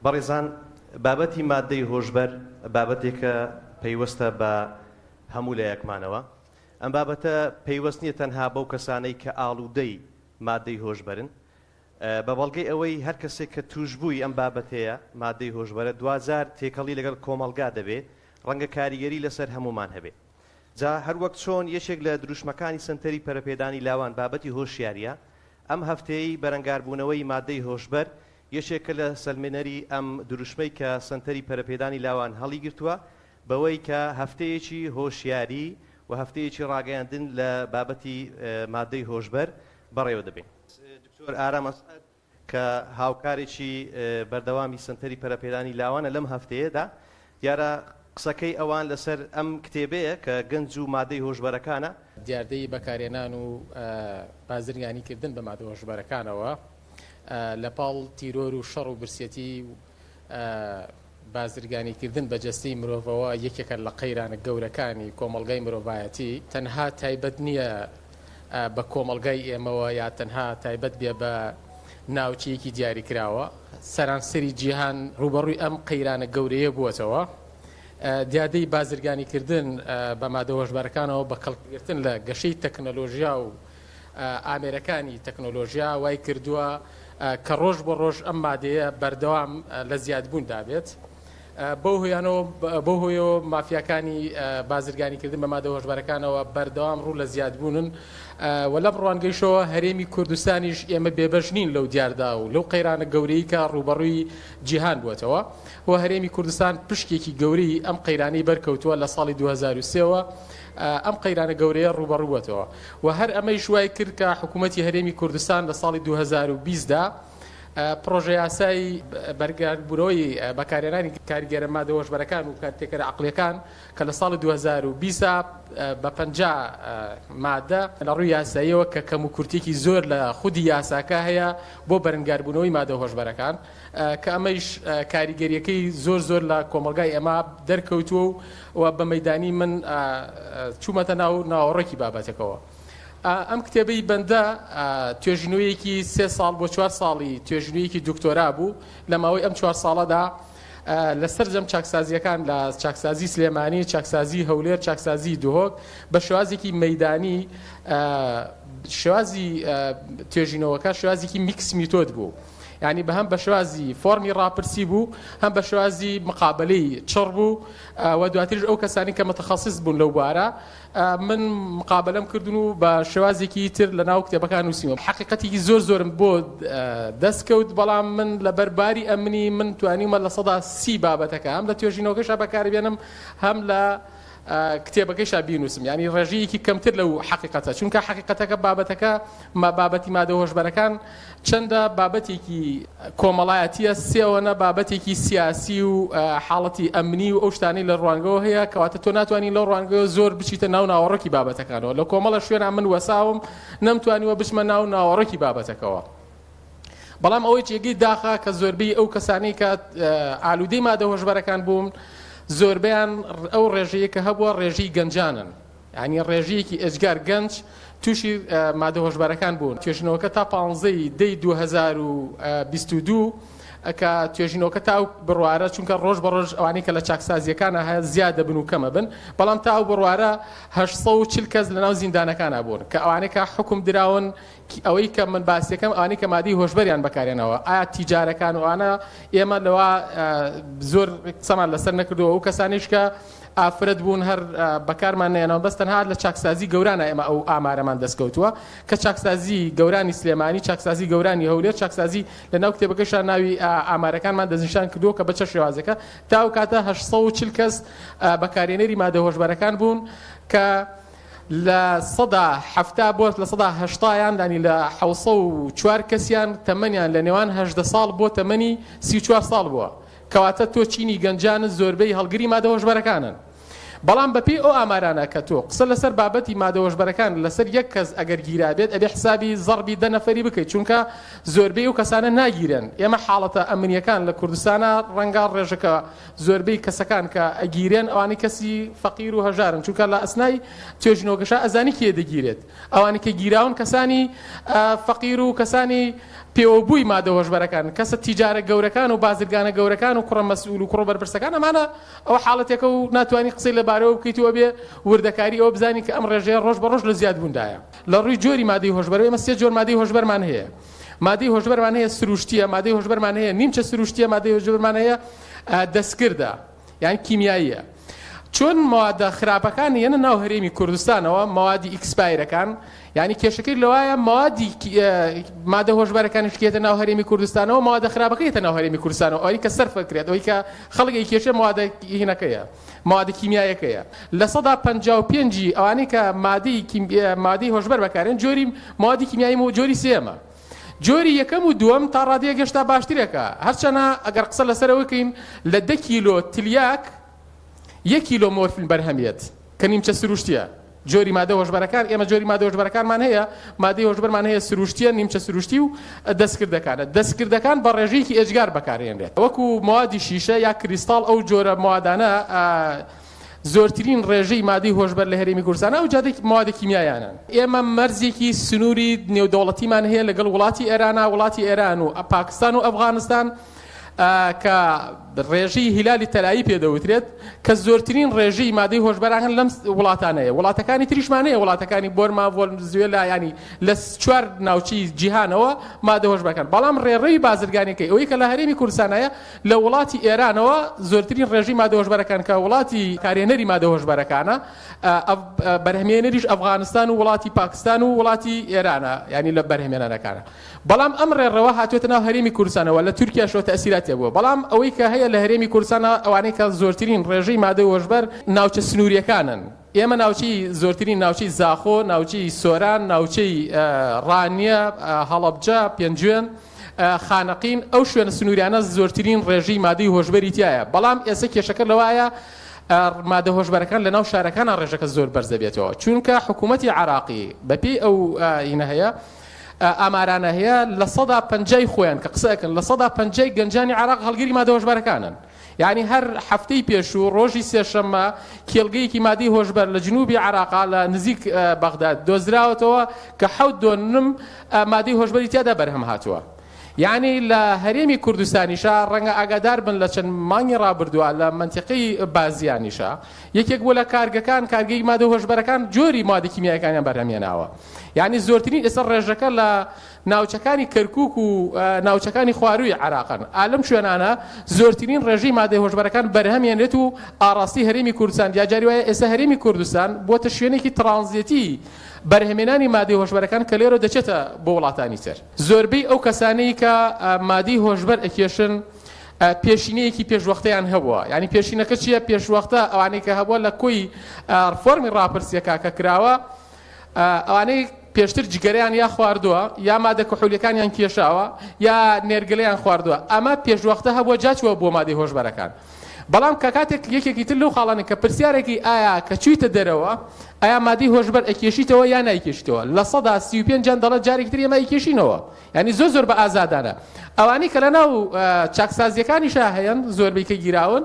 بەڕێزان بابەتی مادەی هۆشبەر بابەتێکە پەیوەستە بە هەموو لایەکمانەوە. ئەم بابەتە پەیوەست نییە تەنها بەو کەسانەی کە ئاڵوودەی مادەی هۆشبەرن، بە بەڵگەی ئەوەی هەر کەسێک کە توشبووی ئەم بابەتەیە مادەی هۆشبەرە دوزار تێکەڵی لەگەڵ کۆمەڵگا دەبێت، ڕەنگە کاریگەری لەسەر هەمومان هەبێت. جا هەروەک چۆن یەکێک لە دروشمەکانی سنتەری پەرەپێدانی لاوان بابەتی هۆشیاریە، ئەم هەفتەیەی بەرەنگاربوونەوەی مادەی هۆشبەر یەکێکە لە سەلمێنەری ئەم دروشمەی کە سنتەری پەرەپێدانی لاوان هەڵی گرتووە بەوەی کە هەفتەیەکی هۆشیاری و هەفتەیەکی ڕاگەیاندن لە بابەتی مادەی هۆشبەر بەڕێوە دەبێت. دکتۆر ئارام ئەسعەد کە هاوکارێکی بەردەوامی سنتەری پەرەپێدانی لاوانە لەم هەفتەیەدا دیارە قسەکەی ئەوان لەسەر ئەم کتێبەیە کە گەنج و مادەی هۆشبەرەکانە، دیاردەی بەکارێنان و بازرگانیکردن بە مادە هۆشبەرەکانەوە لە پاڵ تیرۆر و شەڕ و برسێتی و بازرگانیکردن بە جەستەی مرۆڤەوە یەکێکە لە قەیرانە گەورەکانی کۆمەڵگای مرۆڤایەتی. تەنها تایبەت نییە بە کۆمەڵگای ئێمەوە یا تەنها تایبەت بێ بە ناوچەیەکی دیاریکراوە، سەرانسەری جیهان ڕوبەڕووی ئەم قەیرانە گەورەیە بووەتەوە. دیادەی بازرگانیکردن بە مادە هۆشبەرەکانەوە بە کەڵکردن لە گەشەی تەکنەلۆژیا و ئامێرەکانی تەکنۆلۆژیا وای کردووە کە ڕۆژ بۆ ڕۆژ ئەم مادەیە بەردەوام لە زیادبوون دابێت. بۆ هۆیەوە مافیاکانی بازرگانیکردن بە مادە هۆشبەرەکانەوە بەردەوام ڕوو لە زیادبوونن و لەم ڕوانگەیشەوە هەرێمی کوردستانیش ئێمە بێبەش نین لەو دیاردا و لەو قەیرانە گەورەی کە ڕوبەڕووی جیهان بووەتەوە و هەرێمی کوردستان پشتێکی گەورەی ئەم قەیرانەی بەرکەوتووە لە ساڵی 2023ەوە ئەم قەیرانە گەورەیە ڕوبەڕووەتەوە و هەر ئەمەی شوای کرد کە حکوومەتی هەرێمی کوردستان لە ساڵی 2020دا پرۆژە یاسایی بەرگاربوونەوەی بەکارهێنانی کاریگەرە مادە هۆشبەرەکان و کارتێکەرە عەقڵیەکان کە لە ساڵی 2020 بە 50 مادە لە ڕووی یاساییەوە کە کەم و کورتێکی زۆر لە خودی یاساکە هەیە بۆ بەرگاربوونەوەی مادە هۆشبەرەکان کە ئەمەش کاریگەریەکەی زۆر لە کۆمەڵگای ئێمە دەرکەوتووە و بە مەیدانی من چوومەتە ناوەڕێکی بابەتێکەوە. ئەم کتێبەی بەندە توێژینەوەیەکی 3 ساڵ بۆ 4 ساڵی توێژینەوەیەکی دکتۆرا بوو لە ماوەی ئەم 4 ساڵەدا لەسەر جەم چاکسازیەکان لە چاکسازی سلێمانی، چاکسازی هەولێر، چاکسازی دهۆک بە شێوازێکی مەیدانی. شێوازی توێژینەوەکە شێوازێکی میکس میتۆد بوو، یعنی بە هەم بە شێوازی فۆرمی ڕاپرسی بوو، هەم بە شێوازی مقابلەی چڕ بوو و دواتریش ئەو کەسانی کە متخەسیس بوون لەو بارە من مقابلەم کردن و بە شێوازێکی تر لە ناو کتێبەکان نووسیمە. حقیقەتێکی زۆرم بۆ دەستکەوت، بەڵام من لە بەرباری ئەمنی من توانیمە لە 130 بابەتەکە هەم لە توێژینەوەکەشە بەکاربێنم هەم لە کتێبەکەیشا بینوسم، ینی ڕێژەیەکی کەمتر لەو حقیقەتە، چونکە حقیقەتەکە بابەتەکە بابەتی مادە هۆشبەرەکان چەندە بابەتێکی کۆمەڵایەتیە، سێوەنە بابەتێکی سیاسی و حاڵەتی ئەمنی و ئەو شتانەی لە ڕوانگەوە هەیە کەواتە تۆ ناتوانین لەو ڕوانگەوە زۆر بچیتە ناو ناوەڕۆکی بابەتەکانەوە. لە کۆمەڵە شوێنە من وەساوم نەمتوانیوە بچمە ناو ناوەڕۆکی بابەتەکەوە. بەڵام ئەوەی جێگەی داخە کە زۆربەی ئەو کەسانەی کە ئالوودەی مادە هۆشبەرەکان بوون زۆربیان ئەو ڕێژەیە کە هەبووە ڕێژەی گەنجانن، ینی ڕێژەیەکی ئەجگار گەنج تووشی مادە هۆشبەرەکان بوون. توێژینەوەکە تا 15 دەی 2022 کە توێژینەوەکە تا بڕوارە، چونکە ڕۆژ بە ڕۆژ ئەوانەی کە لە چاکسازیەکانە هەیە زیادە بن و کەمە بن، بەڵام تا بڕوارە 840 کەس لە ناو زیندانەکانە بوون کە ئەوانەی کە حکم دراون ئەوەی کە من باسیەکەم ئەوانەی کە مادەی هۆشبەریان بەکارێنەوە. ئایا تیجارەکان وانە ئێمە لەوە زۆر قسەمان لەسەر نەکردووە، ئەو کەسانیش کە ئافرەت بوون هەر بەکارمان نێنەوە، بەس تەنها لە چاکسازی گەورانە ئێمە ئەو ئامارەمان دەستکەوتووە کە چاکسازی گەورانی سلێمانی، چاکسازی گەورانی هەولێر، چاکسازی لە ناو کتێبەکەشە ناوی ئامارەکانمان دەستنیشان کردووە کە بە چه شێوازەکە تا ئەو کاتە 840 کەس بەکارهێنەری مادە هۆشبەرەکان بوون کە لە 170 بۆ لە 180یان دانی لە 704 کەسیان تەمەنیان لە نێوان 18 ساڵ بۆ تەمەنی 34 ساڵ بووە، کەواتە تۆ چینی گەنجان زۆربەی هەڵگری مادە هۆشبەرەکانن. بەڵام بەپێی ئەو ئامارانە کە تۆ قسە لەسەر بابەتی مادە هۆشبەرەکان لەسەر یەک کەس ئەگەر گیرابێت ئەبێ حسابی زەڕبی 10 نەفەری بکەیت، چونکە زۆربەی ئەو کەسانە ناگیرن. ئێمە حاڵەتە ئەمنیەکان لە کوردستانە ڕەنگە ڕێژەکە زۆربەی کەسەکان کە ئەگیرێن ئەوانی کەسی فەقیر و هەژارن، چونکە لە ئەسنای توێژینەوەکەشە ئەزانی کێ دەگیرێت. ئەوانی کە گیراون کەسانی فەقیر و کەسانی پێوەبووی مادە هۆشبەرەکان کەسە تیجارە گەورەکان و بازرگانە گەورەکان و کوڕە مەسئول و کوڕە بەرپرسەکان ئەمانە ئەو حاڵەتێکە و ناتوانانی قسەی لەبارەوە بکەیتەوە بێ وردەکاری ئەوە بزانی کە ئەم ڕێژەیە ڕۆژ بە ڕۆژ لە زیادبووندایە لە ڕووی جۆری مادەی هۆشبەر ئێمە سێ جۆر مادەی هۆشبەرمان هەیە مادەی هۆشبەرمان هەیە سروشتیە مادەی هۆشبەرمان هەیە نیمچە سروشتیە مادەی هۆشبەرمان هەیە دەستکردە یان کیمیاییە چۆن موادە خراپەکان یەنە ناو هەرێمی کوردستانەوە موادی ئیکسپایرەکان یعنی کێشەکەی لەوایە موادی مادە هۆشبەرەکانیش کێتە ناو هەرێمی کوردستانەوە موادە خراپەکەیتە ناو هەرێمی کوردستانەوە ئەوەی کە سەرف بکرێت ئەوەی کە خەڵکی کێشە موادە هینەکەیە موادە کیمیایەکەیە لە 155 ئەوانەی کە مادەی هۆشبەر بەکارێن جۆری موادی کیمیایی و جۆری سێمە جۆری یەکەم و دووەم تا ڕادیە گەشتا باشترێکە هەرچەنە ئەگەر قسە لەسەرەوە بکەین لە 10 کیلۆ تلیاک 1 کیلۆ مۆرفین بەرهەمێت کە نیمچە سروشتیە جۆری مادە هۆشبەرەکان ئێمە جۆری مادە هۆشبەرەکانمان هەیە مادەی هۆشبەرمان هەیە سروشتیە نیمچە سروشتی و دەستکردەکان بە ڕێژەیەکی ئێجگار بەکارهێنرێت وەکو موادی شیشە یا کریستاڵ ئەو جۆرە موادانە زۆرترین ڕێژەی مادەی هۆشبەر لە هەرێمی کوردستانە و جادەی موادە کیمیایانن ئێمە مەرزێکی سنووری نێودەوڵەتیمان هەیە لەگەڵ وڵاتی ئێرانە وڵاتی ئێران و پاکستان و ئەفغانستان کە ڕێژەی هیلالی تەلایی پێدەوترێت کە زۆرترین ڕێژەی مادەی هۆشبەران لەم وڵاتانەیە وڵاتەکانی تریشمانەیە وڵاتەکانی بۆرما ڤۆنزوێلا ینی لە 4 ناوچەی جیهانەوە مادە هۆشبەرەکان بەڵام ڕێڕەوی بازرگانیەکەی ئەوەی کە لە هەرێمی کوردستانەیە لە وڵاتی ئێرانەوە زۆرترین ڕێژەی مادە هۆشبەرەکان کە وڵاتی کارێنەری مادە هۆشبەرەکانە بەرهەمهێنەریش ئەفغانستان و وڵاتی پاکستان و وڵاتی ئێرانە ینی لە بەرهەمهێنانەکانە بەڵام ئەم ڕێڕەوە هاتوێتە ناو هەرێمی کوردستانەوە لە تورکیاشەوە تەئسیراتی بووە بەڵام ئەوەی کە هەیە لە هەرێمی کوردستانە ئەوانەی کە زۆرترین ڕێژەی مادەی هۆشبەر ناوچە سنووریەکانن ئێمە ناوچەی زۆرترین ناوچەی زاخۆ ناوچەی سۆران ناوچەی ڕانیە هەڵەبجە پێنجوێن خانەقین ئەو شوێنە سنووریانە زۆرترین ڕێژەی مادەی هۆشبەری تایە بەڵام ئێستا کێشەکە لەوایە مادە هۆشبەرەکان لە ناو شارەکانە ڕێژەکە زۆر بەرز دەبێتەوە چونکە حکوومەتی عراقی بەپێی ئەو هینە هەیە ئامارانە هەیە لە 150 خۆیان کە قسەکەن لە 150 گەنجانی عراق هەڵگیری مادە هۆشبەرەکانن یعنی هەر هەفتەی پێش و ڕۆژی سێشەممە کێڵگەیەکی مادەی هۆشبەر لە جنوبی عراقا لە نزیک بەغداد دۆزراوەتەوە کە 7.9 مادەی هۆشبەری تیادا بەرهەم هاتووە یعنی لە هەرێمی کوردستانیشا ڕەنگە ئاگادار بن لە چەند مانگی ڕابردووە لە منتیقەی بازیانیشا یەکێک بوو لە کارگەکان کارگەی مادە هۆشبەرەکان جۆری مادە کیمیایەکانیان بەرهەمهێناوە یعنی زۆرترین ئێستا ڕێژەکە لە ناوچەکانی کەرکووک و ناوچەکانی خوارووی عراقن ئالەم شوێنانە زۆرترین ڕێژەی مادەی هۆشبەرەکان بەرهەمهێنرێت و ئاڕاستی هەرێمی کوردستان یا جاری وایە ئێستا هەرێمی کوردستان بۆتە شوێنێکی ترانزیتی بەرهەمهێنانی مادەی هۆشبەرەکان کە لێرە دەچێتە بۆ وڵاتانی تر زۆربەی ئەو کەسانەی کە مادەی هۆشبەر ئەکێشن پێشینەیەکی پێشوەختەیان هەبووە ینی پێشینەکە چییە پێشوەختە ئەوانەی کە هەبووە لە کۆی فۆرمی ڕاپرسیەکە کە کراوە ئەوانەی پێشتر جگەرەیان یا خواردووە یا مادە کحولیەکانیان کێشاوە یا نێرگەلەیان خواردووە ئەمە پێشوەختە هەبووە جاچووە بۆ مادەی هۆشبەرەکان بەڵام کە کاتێک یەکێکی تر لەو خاڵانە کە پرسیارێکی ئایا کە چوویتە دەرەوە ئایا مادەی هۆشبەر ئەکێشیتەوە یا نایکێشیتەوە لە 135 دەڵێت جارێکی تر ئێمە ئەیکێشینەوە یعنی زۆر بە ئازادانە ئەوانەی کە لەناو چاکسازیەکانیشا هەیەن زۆربەی کە گیراون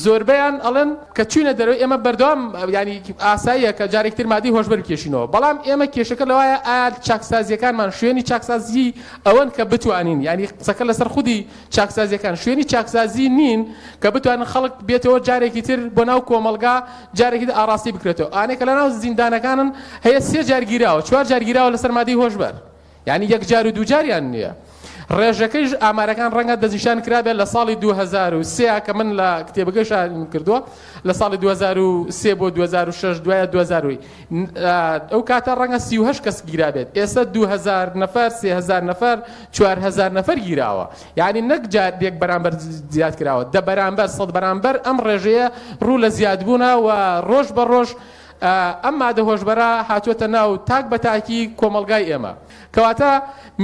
زۆربەیان ئەڵێن کە چوونە دەرەوەی ئێمە بەردەوام ینی ئاساییە کە جارێکی تر مادەی هۆشبەر بکێشینەوە بەڵام ئێمە کێشەکە لەوایە ئایا چاکسازیەکانمان شوێنی چاکسازی ئەوەن کە بتوانین ینی قسەکە لەسەر خودی چاکسازیەکان شوێنی چاکسازی نین کە بتوانن خەڵک بێتەوە جارێکی تر بۆ ناو کۆمەلگا جارێکی ئاراستی بکرێتەوە ئانێک لە ناو زیندانەکانن هەیە 3 جار گیراوە 4 جار گیراوە لەسەر مادەی هۆشبەر یعنی 1 جار و 2 جاریان نییە ڕێژەکەیش ئامارەکان ڕەنگە دەزیشان کرابێت لە ساڵی 2003 کە من لە کتێبەکەیشان کردووە لە ساڵی 2003 بۆ 2006 دوایە 2000 ئەو کاتە ڕەنگە 38 کەس گیرابێت ئێستا 2000 نەفەر 3000 نەفەر 4000 نەفەر گیراوە یعنی نەک جارێک بەرامبەر زیاد کراوە دە بەرامبەر 100 بەرامبەر ئەم ڕێژەیە ڕوو لە زیادبوونە و ڕۆژ بە ڕۆژ ئەم مادە هۆشبەرە هاتووەتە ناو تاک بە تاکی کۆمەلگای ئێمە کەواتە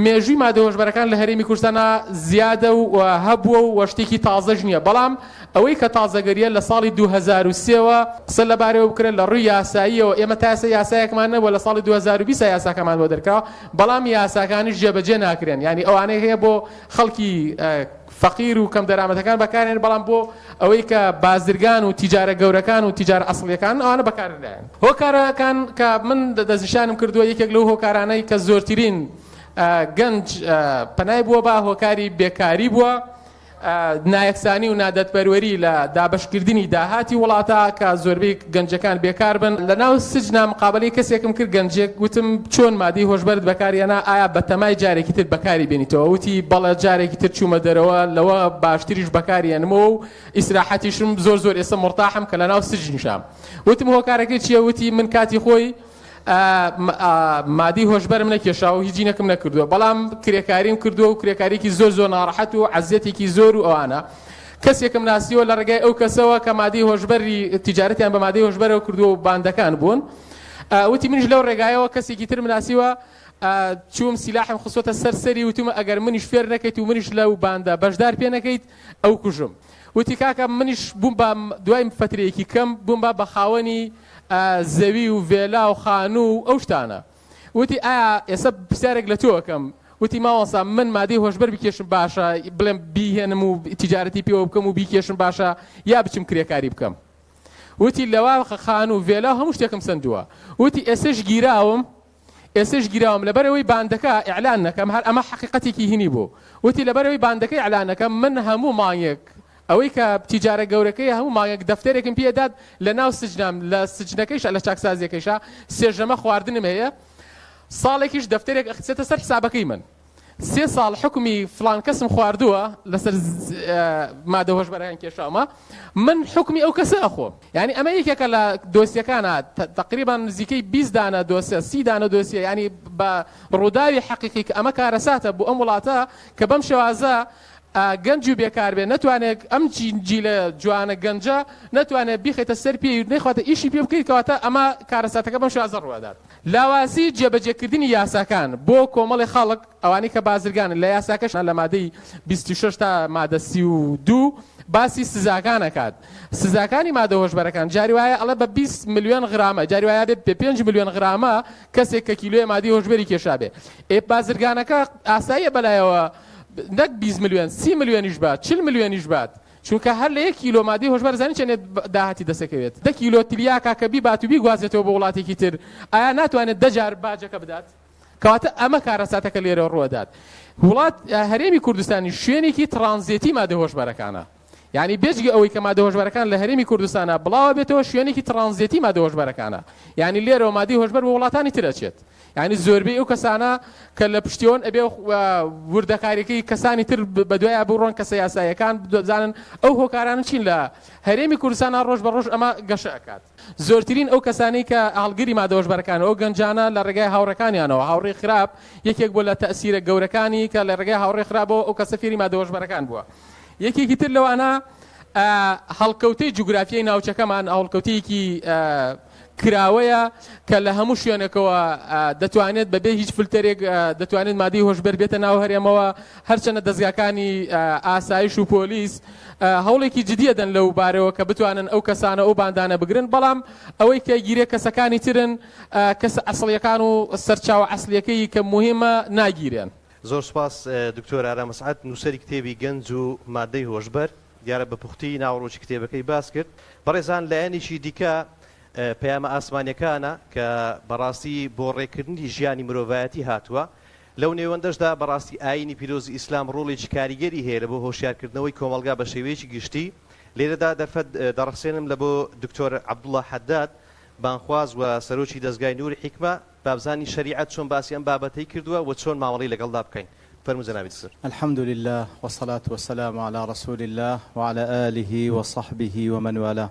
مێژووی مادە هۆشبەرەکان لە هەرێمی کوردستانە زیادە و هەبووە و شتێکی تازەش نییە بەڵام ئەوەی کە تازەگەریە لە ساڵی 2023ەوە قسە لەبارەوە بکرێت لە ڕووی یاساییەوە ئێمە تاسە یاسایەکمان نەبووە لە ساڵی 2020 یاساکەمان بۆ دەرکراوە بەڵام یاساکانیش جێبەجێ ناکرێن ینی ئەوانەی هەیە بۆ خەڵکی فەقیر و کەم دەرامەتەکان بەکارێن بەڵام بۆ ئەوەی کە بازرگان و تیجارە گەورەکان و تیجارە ئەسڵیەکان ئەوانە بەکارهێنن هۆکارەکان کە من دەستنیشانم کردووە یەکێک لەو هۆکارانەی کە زۆرترین گەنج پەنای بووە بە هۆکاری بێکاری بووە، نایەکسانی و نادەتپەروەری لە دابشکردنی داهاتی وڵاتە کە زۆربەی گەنجەکان بێکار بن. لە ناو سجنا مقابلەی کەسێکم کرد گەنجێک وتم چۆن مادەی هۆشبەرت بەکارێنا، ئایا بە تەمای جارێکی تر بەکاری بێنیتەوە؟ وتی بەڵێ جارێکی تر چوومە دەرەوە لەوە باشتریش بەکارێنمەوە و ئیسراحەتیشم زۆر ئێستا مرتاحم کە لە ناو سجنیشام. وتم هۆکارەکەی چییە؟ وتی من کاتی خۆی مادی هۆشبەرم نەکێشاوە و هیچی نەکەم نەکردووە، بەڵام کرێکاریم کردووە و کرێکارێکی زۆر ناڕەحەت و عەزیەتێکی زۆر و ئەوانە. کەسێکم ناسیوە لە ڕێگای ئەو کەسەوە کە مادی هۆشبەری تیجارەتیان بە مادی هۆشبەرەوە کردووە و باندەکان بوون. وتی منیش لەو ڕێگایەوە کەسێکی تر مناسیوە چووم سیلاحم خستۆتە سەرسەری، وتمە ئەگەر منیش فێر نەکەیت و منیش لەو باندە بەشدار پێ نەکەیت ئەو کوژم. وتی کاکە منیش بووم بە دوای فترەیەکی کەم بووم بە خاوەنی زەوی و vێلا و خانوو و ئەو شتانە. وتی ئایا ئێستا پرسیارێک لە تۆکەم؟ وتی ماوەسا من مادەی هۆشبەر بکێشم باشە بڵێم بیهێنم و تیجارەتی پێوە بکەم و بیکێشم باشە یا بچم کرێکاری بکەم؟ وتی لەوا خانوو و vێلا هەموو شتێکم سندووە. وتی ئێسش گیراوم لەبەرەوەی باندەکە ئیعلان نەکەم، هەر ئەمە حقیقەتێکی هینی بوو. وتی لەبەرەوەی باندەکەی ئیعلان نەکەم من هەموو مانگێک ئەوەی کە تیجارە گەورەکەی هەموو مانگێک دەفتەرێکم پێداد لە ناو سجنام لە سجنەکەیش لە چاکسازیەکەیشا سێژەمە خواردنم هەیە، ساڵێکیش دەفتەرێک ئەخچێتە سەر حسابەکەی من. 3 ساڵ حکمی فلان کەسم خواردووە لەسەر مادە هۆشبەرەکان کێشاومە، من حکمی ئەو کەسە ئەخۆم. یعنی ئەمە یەکێکە لە دۆسیەکانە تقریبا نزیکەی 20 دانە دۆسیە 30 دانە دۆسیە، ینی بە ڕووداوی حەقیقی کە ئەمە کارەساتە بۆ ئەم وڵاتە کە بەم شێوازە گەنج و بێکار بێ نەتوانێت ئەم جیلە جوانە گەنجە نەتوانێت بیخێتە سەر پێی نەخواتە ئیشی پێ بکەیت کەواتە ئەمە کارەساتەکە بەم شێوازە ڕوادات. لاواسی جێبەجێکردنی یاساکان بۆ کۆمەڵی خەڵک ئەوانەی کە بازرگانن لە یاساکەش لە مادەی 26 تا مادە 32 باسی سزاکان ئەکات. سزاکانی مادە هۆشبەرەکان جاری وایە ئەڵێ بە 20 ملیۆن غرامە، جاری وایە بێ 5 ملیۆن غرامە کەسێک کە کیلۆی مادی هۆشبەری کێشابێ. بازرگانەکە ئاساییە بەلایەوە نەک 20 ملیۆن 30 ملیۆنیش بات 40 ملیۆنیش بات، چونکە هەر لە 1 کیلۆ مادی هۆشبەر زانی چەندێت داهاتی دەسەکەوێت. 10 کیلۆ تریاکە کە بیبات و بیگوازێتەوە بە وڵاتێکی تر ئایا ناتوانێت 10 جار باجەکە بدات؟ کەواتە ئەمە کارەساتەکە لێرەوە ڕوەدات. وڵات هەرێمی کوردستانی شوێنێکی ترانزیتی مادە هۆشبەرەکانە، یعنی بێجگە ئەوەی کە مادە هۆشبەرەکان لە هەرێمی کوردستانە بڵاوە بێتەوە شوێنێکی ترانزیتی مادە هۆشبەرەکانە، یعنی لێرەوە مادی هۆشبەر بە وڵاتانی ترەچێت. یعنی زۆربەی ئەو کەسانە کە لە پشتیۆن ئەبێ وردەکاریەکەی کەسانی تر بە دوایە بڕۆن کە سەیاساییەکان بزانن ئەو هۆکارانە چین لە هەرێمی کوردستانە ڕۆژ بە ڕۆژ ئەمە گەشە ئەکات. زۆرترین ئەو کەسانی کە هەڵگری مادە هۆشبەرەکانە ئەو گەنجانە لە ڕێگای هاوڕەکانیانەوە، هاوڕێی خراپ یەکێک بۆ لە تەئسیرە گەورەکانی کە لە ڕێگای هاوڕێی خراپەوە ئەو کەسە فێری مادە هۆشبەرەکان بووە. یەکێکی تر لەوانە هەڵکەوتەی جوگرافیای ناوچەکەمان هەڵکەوتەیەکی کراوەیە کە لە هەموو شوێنێکەوە دەتوانێت بەبێ هیچ فلتەرێک دەتوانێت مادی هۆشبەر بێتە ناو هەرێمەوە، هەرچەنە دەستگاکانی ئاسایش و پۆلیس هەوڵێکی جدیە دەن لەو بارەوە کە بتوانن ئەو کەسانە ئەو باندانە بگرن، بەڵام ئەوەی کە گیرێ کەسەکانی ترن کەس ئەسڵیەکان و سەرچاوە ئەسڵیەکەی کە مهمە ناگیرێن. زۆر سپاس دکتۆر ئارام مسعەد، نووسەری کتێبی گەنج و مادەی هۆشبەر، دیارە بە پوختی ناوڕۆکی کتێبەکەی باس کرد. بەڕێزان لایەنێکی دیکە پەیامە ئاسمانیەکانە کە بەڕاستی بۆ ڕێکردنی ژیانی مرۆڤایەتی هاتووە. لەو نێوەندەشدا بەڕاستی ئاینی پیرۆزی ئیسلام ڕۆڵێکی کاریگەری هەیە لە بۆ هۆشیارکردنەوەی کۆمەلگا بە شێوەیەکی گشتی. لێرەدا دەرفەت دەڕەخسێنم لە بۆ دکتۆر عەبدوڵڵا حەداد بانخواز و سەرۆکی دەستگای نووری حیکمە بابزانی شەریعەت چۆن باسی ئەم بابەتەی کردووە و چۆن مامەڵەی لەگەڵدا بکەین. فرمو جنابي السر. الحمد لله والصلاة والسلام على رسول الله وعلى آله وصحبه ومن والاه.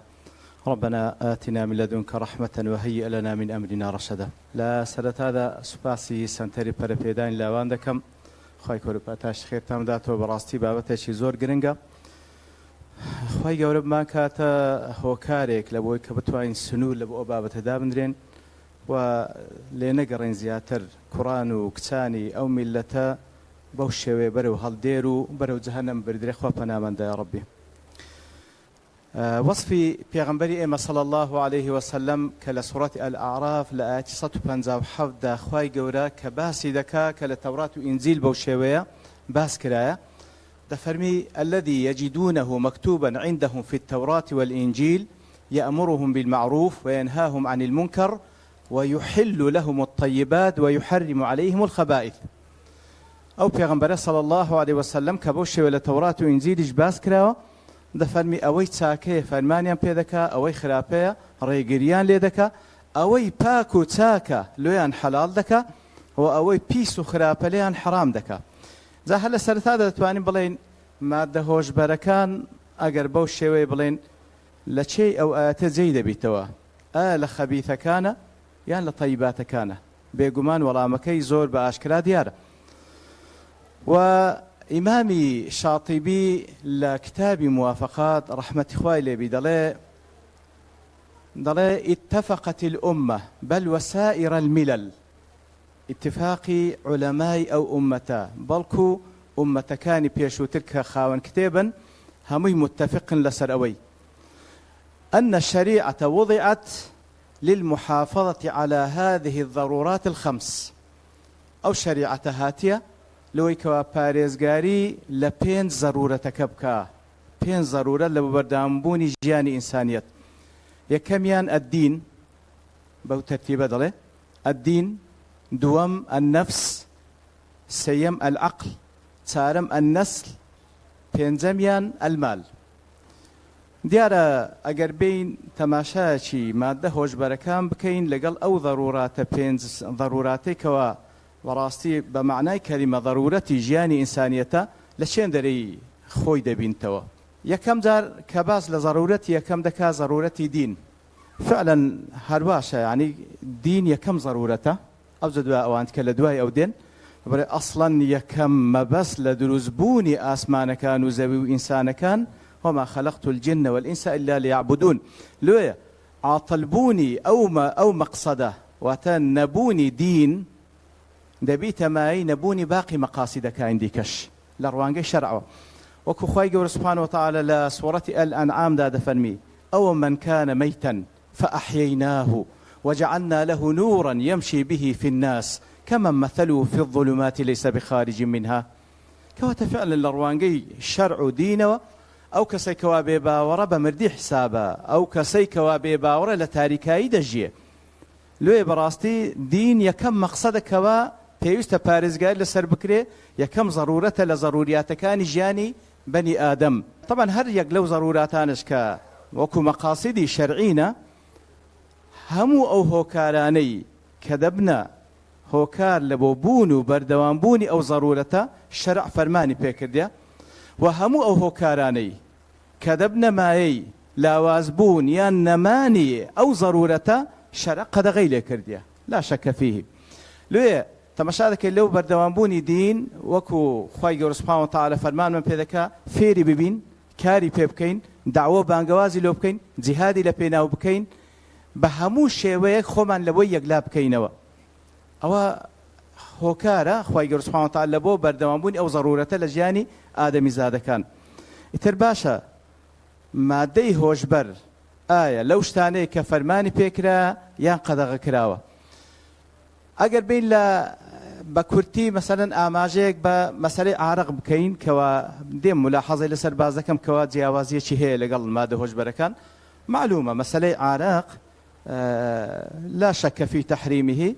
ربنا آتنا من لدنك رحمة وهيئ لنا من أمرنا رشدا. لا سرت هذا سباسي سنتري برفيدان لا واندكم خواهي كورباتاش خير تام داتو براستي بابتشي زور جرينجا خواهي قورب ما كاتا هوكاريك لبوي كبتوين سنول لبو بابت دابندرين ولينقرين زياتر قرآن وكتاني أو ملتا بوشوي برو هالديرو برو جهنم بردري خوا بنامندا يا ربي. وصفي پیغمبري إما صلى الله عليه وسلم كلا سورة الأعراف لآيات 157 دا خواي قورا كباسي دكا كلا توراة وإنزيل بوشوية باس كرايا دا فرمي الذي يجدونه مكتوبا عندهم في التوراة والإنجيل يأمرهم بالمعروف وينهاهم عن المنكر ويحل لهم الطيبات ويحرم عليهم الخبائث. أو پیغمبر صلى الله عليه وسلم كبوش ولا توراة وإنجيل باس كراوة دفرمي أوي تاكي فرمانيان بيدكا أوي خرابيا ريقريان ليدكا أوي باكو تاكا لويان حلال دكا وأوي بيسو خرابا ليان حرام دكا زا هلا سرت هذا تواني بلين مادة هوش بركان أقر بوش شوي بلين لشيء أو آتزيد بيتوا لخبيث كان يعني لطيبات كان بيقمان ولا مكي زور بأشكرا ديارة وإمامي شاطبي لكتاب موافقات رحمة إخوائي بدلي اتفقت الأمة بل وسائر الملل اتفاق علماء أو أمتا بلكو أمتا كان بيشو تلك خاون كتابا همي متفق لسرأوي أن الشريعة وضعت للمحافظة على هذه الضرورات الخمس أو شريعة هاتية لويكوا باريزغاري لبين ضرورة كبكا بين ضرورة لبردامبوني جياني إنسانيت يكميان الدين بو ترتيب دله الدين دوم النفس سيم العقل تارم النسل بينزميان المال دیارە ئەگەر بین تەماشایەکی مادە هۆشبەرەکان بکەین لەگەڵ ئەو ضروراتە پێنج ضروراتێکەوە بەڕاستی بە معنای کەلیمە ضرورەتی ژیانی ئینسانیەتە لە چێن دەرەی خۆی دەبینتەوە یەکەم جار کە باس لە ضرورەتی یەکەم دەکا ضرورەتی دین فعلا هەر باشە یعنی دین یەکەم ضرورەتە ئەو دوای ئەوان کە لە دوای ئەو دێن بەڵێ ئەسڵەن یەکەم مەبەست لە دروستبوونی ئاسمانەکان و زەوی و ئینسانەکان وما خلقت الجن والإنس إلا ليعبدون لويا عاطلبوني أو مقصده واتن نبوني دين دبيت ماي نبوني باقي مقاصدك عندي كش لروانجي شرعه وكو خواي سبحانه وتعالى لسورة الأنعام دا دفنمي أو من كان ميتا فأحييناه وجعلنا له نورا يمشي به في الناس كمن مثله في الظلمات ليس بخارج منها كواتا فعلا لروانجي شرع دينه أو كسي كوابي باورة بمردي حسابا أو كسي كوابي باورة لتاريكاي دجيه لوي براستي دين يكم مقصدك كوا بيوستا بارزقال لسر بكري يكم ضرورة لضروريات كان جاني بني آدم طبعا هر يقلو ضروراتانش وكو مقاصدي شرعينا همو أو هوكاراني كذبنا هوكار لبوبونو بردوانبوني أو ضرورة شرع فرماني بيكرديا وهمو أو هوكاراني كذبنا ماي لاوازبون يا نماني أو ضرورة شرع قد غير كرديا لا شك فيه لوي تمشاهدك لو بردوانبوني دين وكو خواي سبحانه وتعالى فرمان من بذكاء فيري ببين كاري بيبكين دعوة بانقوازي لو بكين جهادي لبيناو بكين بهمو شيويك خومن لبوي يقلاب كينوا أو هوكارا خواي سبحانه وتعالى بو بردوانبوني أو ضرورة لجياني آدمي زاده كان اتر باشا مادەی هۆشبەر ئایا لەو شتانەی کە فەرمانی پێکرا یان قەدەغە کراوە ئەگەر بین لە بە کورتی مەسەلەن ئاماژەیەک بە مەسەلەی عارق بکەین کەوا دێم ملاحەزەی لەسەر باز دەکەم کەوا جیاوازیەکی هەیە لەگەڵ مادە هۆشبەرەکان معلومە مەسەلەی عارق لا شك في تحريمه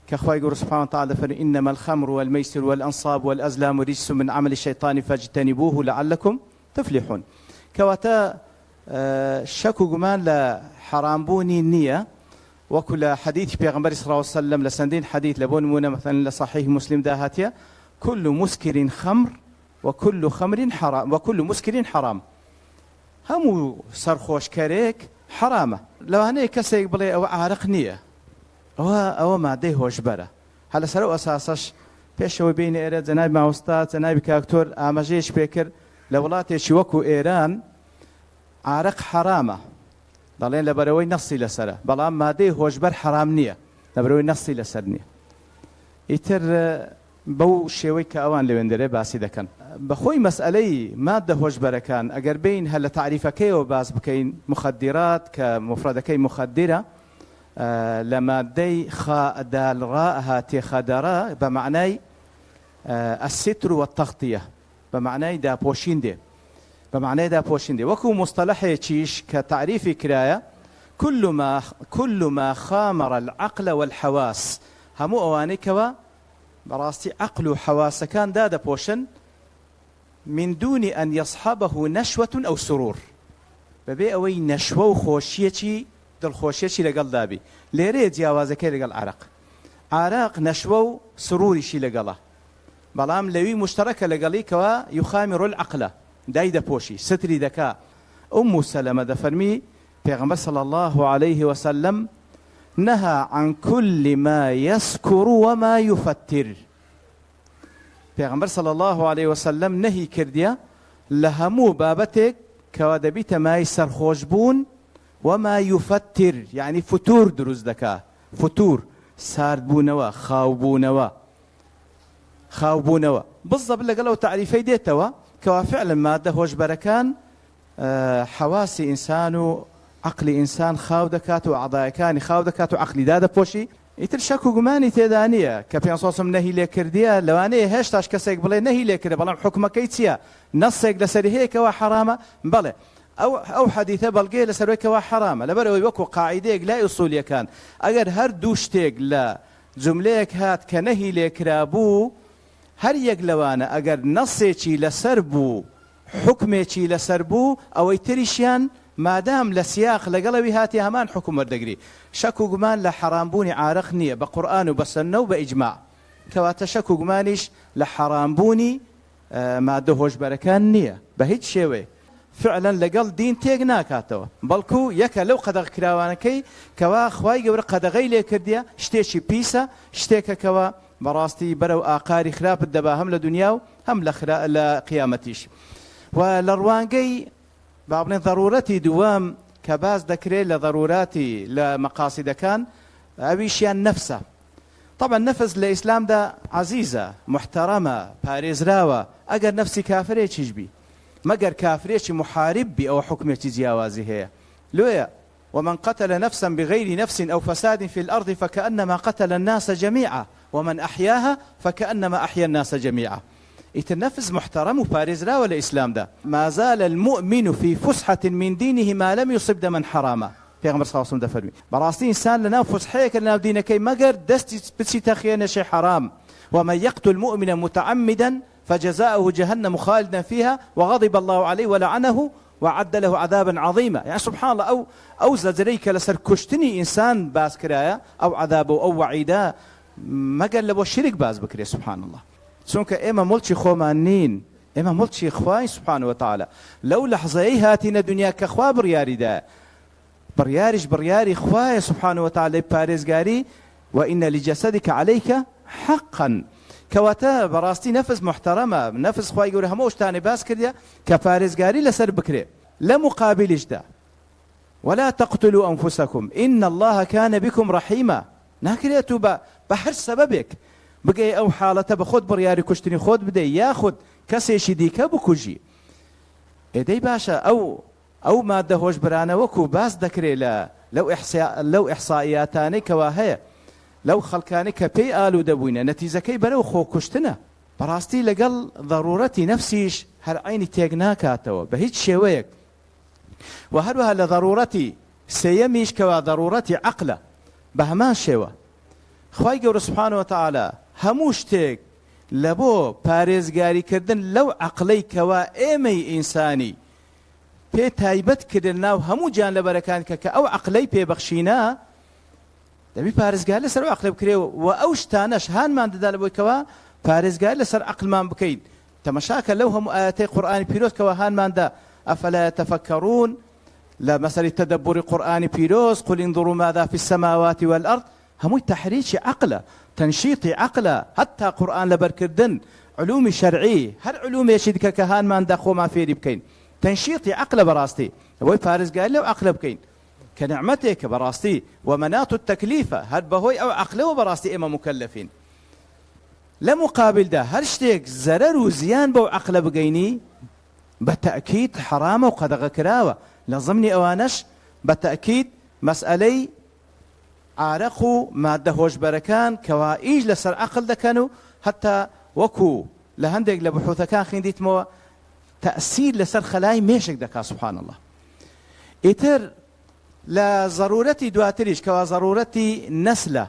كأخوي يقول سبحانه وتعالى إنما الخمر والميسر والأنصاب والأزلام رجس من عمل الشيطان فاجتنبوه لعلكم تفلحون كواتا شكو جمان لحرام بوني النية وكل حديث بيغمبر صلى الله عليه وسلم لسندين حديث لبون مونا مثلا لصحيح مسلم داهاتيا كل مسكر خمر وكل خمر حرام وكل مسكر حرام همو سرخوش كريك حرامة لو هني كسيك بلي أو عارق نية أو مادەی هۆشبەرە هەلە سەر ئەساسەش پێشەوەی بین ئێرە جەنابی ماوەستا جەنابی کاکتۆر ئاماژەیەش پێکرد لە وڵاتێکی وەکو ئێران عارق حرامە دەڵێن لەبەرەوەی نەسی لەسەرە بەڵام مادەی هۆشبەر حرام نییە لەبەرەوەی نەسی لەسەر نییە ئیتر بەو شێوەی کە ئەوان لەوێندەرێ باسی دەکەن بەخۆی مەسئلەی مادە هۆشبەرەکان ئەگەر بین هەل لە تعریفەکەیەوە باس بکەین مخدرات کە مفردەکەی مخدرە لمادي خاء دال راء هاتي خدرا بمعنى الستر والتغطية بمعنى دا بوشين دي بمعنى دا بوشين دي وكو مصطلح تشيش كتعريف كراية كل ما خامر العقل والحواس همو أواني كوا براستي عقل حواس كان دادا بوشن من دون أن يصحبه نشوة أو سرور ببي أوي نشوة وخوشيتي دل خوشيتي لقل دابي ليري جاوازكي لقل عراق نشوة سروري شي لقله بلام لوي مشتركة لقلي كوا يخامر العقل دايدا بوشي ستري دكا أم سلمة دفرمي پیغمبر صلى الله عليه وسلم نهى عن كل ما يسكر وما يفتر پیغمبر صلى الله عليه وسلم نهي كرديا لهمو بابتك كوا دبيت ما يسر خوشبون وما يفتر يعني فتور دروز دكا فتور سارد بونوا خاوبونوا بالضبط اللي قالوا تعريفي ديتوا كوا فعلا ماده هوش بركان حواس انسان عقل انسان خاو دكات واعضاء كان خاو دكات وعقل دادا بوشي يتر شكو غماني تيدانيه كبيان صوصم نهي لكرديا لواني هشتاش كسيك بلي نهي لكرد بلام حكمه كيتيا نصيك لسري هيك وحرامه بلى او حديثه بلقي لسري كوا حرامه لبروي وكو قاعده لا اصوليه كان اگر هر دوشتيك لا جمليك هات كنهي لكرابو هر يك لوانا اگر نصيچي لسربو حكميچي لسربو او يتريشيان مادام لسياق لقلبي هاتي همان حكم وردقري شكو قمان لحرامبوني عارقني بقرآن وبسنة وبإجماع كواتا شكو قمانيش لحرامبوني ما دهوش بركان نية بهيج شوي فعلا لقل دين تيقنا كاتوا بلكو يكا لو قدغ كراوانكي كوا خواي قبر قدغي لي كرديا شتيشي بيسا شتيكا كوا براستي برو آقاري خراب الدبا هم لدنياو هم لقيامتيش ولروانقي بابن ضرورتي دوام كباز ذكري لضروراتي لمقاصد كان أبيشيان نفسه طبعا نفس الإسلام ده عزيزة محترمة باريز راوة أجر نفسي كافريش يجبي مجر كافريش محارب بي أو حكمة جياوازي هي لويا ومن قتل نفسا بغير نفس أو فساد في الأرض فكأنما قتل الناس جميعا ومن أحياها فكأنما أحيا الناس جميعا يتنفذ محترم وباريز راوة الإسلام ده ما زال المؤمن في فسحة من دينه ما لم يصب دما حراما پیغمبر صلى الله عليه وسلم فرمي براستي إنسان لنا فسحيك لنا دينك مجر دستي بتسي تخينا شيء حرام ومن يقتل مؤمنا متعمدا فجزاؤه جهنم خالدا فيها وغضب الله عليه ولعنه وعد له عذابا عظيما يعني سبحان الله أو زجريك لسر كشتني إنسان باز كرايا أو عذابه أو وعيدا مجر لبو الشرك باز بكري سبحان الله چونك اما ملتشي خومانين اما ملتشي خواي سبحانه وتعالى لو لحظه هاتينا دنيا كخوا برياري دا برياري خواي سبحانه وتعالى باريزغاري وان لجسدك عليك حقا كواتا براستي نفس محترمه نفس خواي يقول هموش تاني باس كرديا كباريزغاري لسر بكري لا مقابل دا ولا تقتلوا انفسكم ان الله كان بكم رحيما ناكريتو بحر سببك بقي او حالته بخود برياري كشتني خود بدي ياخد كسيشي ديكا بكوجي ايدي باشا او ماده هوش برانا وكو باس ذكري لا لو احصائياتاني كواهي لو خلكاني كبي آلو دبوينه نتيجه كي برو خو كشتنا براستي لقل ضرورتي نفسيش هر عيني تيغناكاتو بهيج شويك وهروها لضرورتي سيميش كوا ضرورتي عقله بهمان شوا خواي قول سبحانه وتعالى هموشتك لبو پارێزگاری کردن لو عقلي كوا ايمي انساني پێ تایبەت کردن ناو هەموو جان لەبەرەکان کە ئەو عقلەی پێبەخشینە دەبی پارێزگار لەسەر عقل بکرێ و ئەو شتانەش هانمان دەدا لەبۆی کەوا پارێزگار لەسەر عقلمان بکەین تەمەشاکە لەو هەموو ئاەتەی قورئانی پیرۆز کەوا هانماندا ئەفەلا يتفكرون لا مثل تدبر قرآن بيروز قل انظروا ماذا في السماوات والأرض هموي تحريش عقله تنشيط عقله حتى قرآن لبركردن علوم شرعي هر علوم يشدك كهان ما ندخو ما فيري بكين تنشيط عقله براستي هو فارس قال له عقله بكين كنعمتك براستي ومناط التكليفة هر بهوي أو عقله براستي إما مكلفين لمقابل ده هر شتيك زرر وزيان بو عقله بقيني بالتأكيد حرام وقد كراوة لازمني أوانش بالتأكيد مسألة عارقو مادة هوش بركان كوائج لسر عقل دكانو حتى وكو لهندق لبحوث كان خنديت مو تأثير لسر خلاي ميشك دكا سبحان الله إتر لضرورتي دواتريش كوا ضرورتي نسلة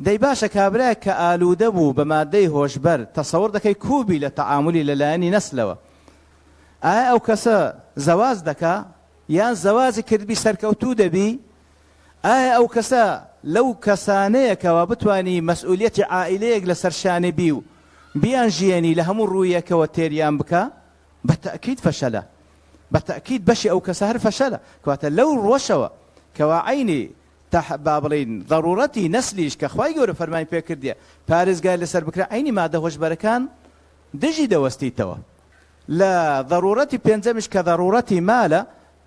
دەی باشە کابرای کە ئالوودە بوو بە مادەی هۆشبەر تەسەوڕ دەکەی کوبی لە تەعاملی لەلایەنی نەسلەوە ئایا ئەو کەسە زەواز دەکا یان زەوازی کردبی سەرکەوتوو دەبی ئایا ئەو کەسە لەو کەسانەیەکەوە بتوانی مەسئولیەتی عائیلەیەک لەسەر شانێ بی و بیان ژیانی لە هەموو ڕوویەکەوە تێریان بکە بەتەئکید فەشەلە بەتەئکید بەشی ئەو کەسە هەر فەشەلە کەواتە لەو ڕۆژەوە کەوا عینی با بڵین ضرورەتی نەسلیش کە خوای گەورە فەرمانی پێ کردیە پارێزگای لەسەر بکرا عینی مادە هۆشبەرەکان دژی دەوەستیتەوە لە ضرورەتی پێنجەمیش کە ضرورەتی مالە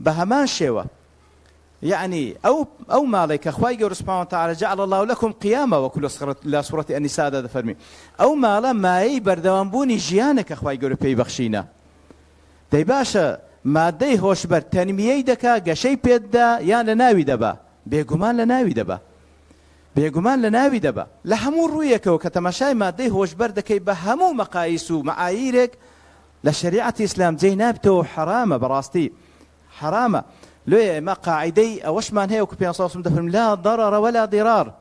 بە هەمان شێوە يعني أو مالك أخوي جور سبحانه وتعالى جعل الله لكم قيامة وكل لا سورة النساء هذا فرمي أو مالا ما يبردوان بوني جيانك أخوي جور بي بخشينا دي باشا ما دي هوش بر تنمية دكا قشي بيدا يا لناوي دبا بيقومان لناوي دبا بيقومان لناوي دبا لحمو رويك وكتماشاي ما دي هوش بر دكي بهمو مقايسو معاييرك لشريعة الإسلام زي نابتو حرامة براستي حرامة لوي ما قاعدي اوش مان هي وكبيان صوص مدفرم لا ضرر ولا ضرار